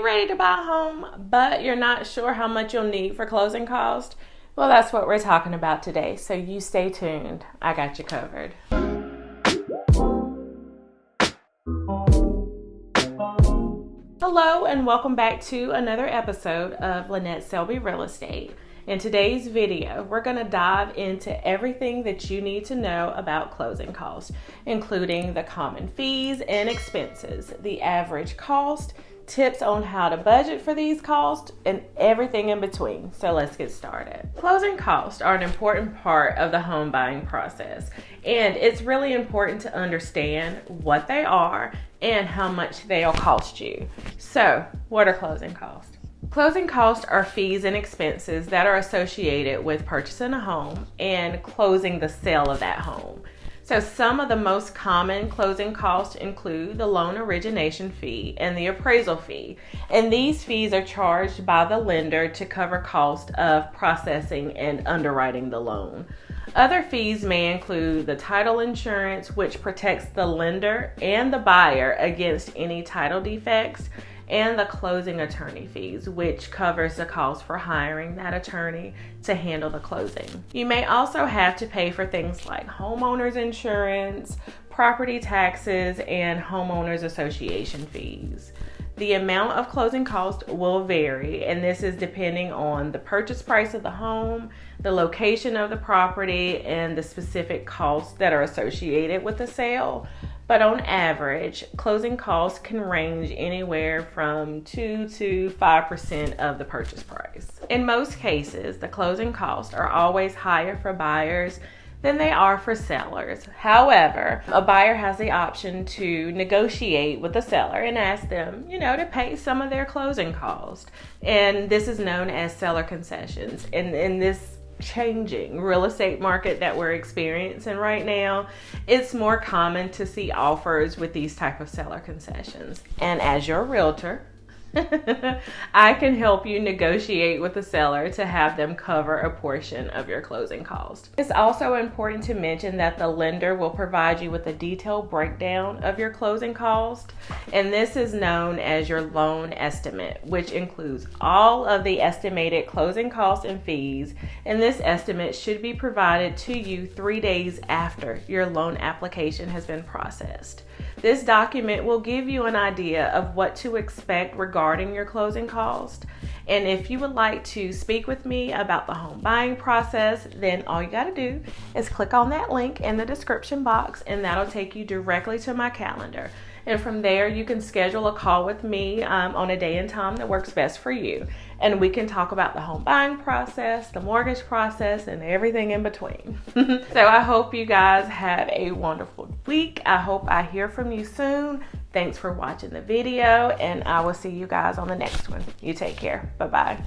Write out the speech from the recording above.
ready to buy a home, but you're not sure how much you'll need for closing costs? Well, that's what we're talking about today, so you stay tuned. I got you covered. Hello, and welcome back to another episode of Lynette Selby Real Estate. In today's video, we're going to dive into everything that you need to know about closing costs, including the common fees and expenses, the average cost, tips on how to budget for these costs, and everything in between. So let's get started. Closing costs are an important part of the home buying process, and it's really important to understand what they are and how much they'll cost you. So, what are closing costs? Closing costs are fees and expenses that are associated with purchasing a home and closing the sale of that home. So some of the most common closing costs include the loan origination fee and the appraisal fee. And these fees are charged by the lender to cover cost of processing and underwriting the loan. Other fees may include the title insurance, which protects the lender and the buyer against any title defects, and the closing attorney fees, which covers the cost for hiring that attorney to handle the closing. You may also have to pay for things like homeowners insurance, property taxes, and homeowners association fees. The amount of closing costs will vary, and this is depending on the purchase price of the home, the location of the property, and the specific costs that are associated with the sale. But on average, closing costs can range anywhere from 2 to 5% of the purchase price. In most cases, the closing costs are always higher for buyers than they are for sellers. However, a buyer has the option to negotiate with the seller and ask them, to pay some of their closing costs. And this is known as seller concessions. And in this changing real estate market that we're experiencing right now, it's more common to see offers with these type of seller concessions. And as your realtor, I can help you negotiate with the seller to have them cover a portion of your closing cost. It's also important to mention that the lender will provide you with a detailed breakdown of your closing cost, and this is known as your loan estimate, which includes all of the estimated closing costs and fees, and this estimate should be provided to you 3 days after your loan application has been processed. This document will give you an idea of what to expect regarding your closing cost. And if you would like to speak with me about the home buying process, then all you got to do is click on that link in the description box, and that'll take you directly to my calendar. And from there, you can schedule a call with me on a day and time that works best for you. And we can talk about the home buying process, the mortgage process, and everything in between. So I hope you guys have a wonderful week. I hope I hear from you soon. Thanks for watching the video, and I will see you guys on the next one. You take care. Bye-bye.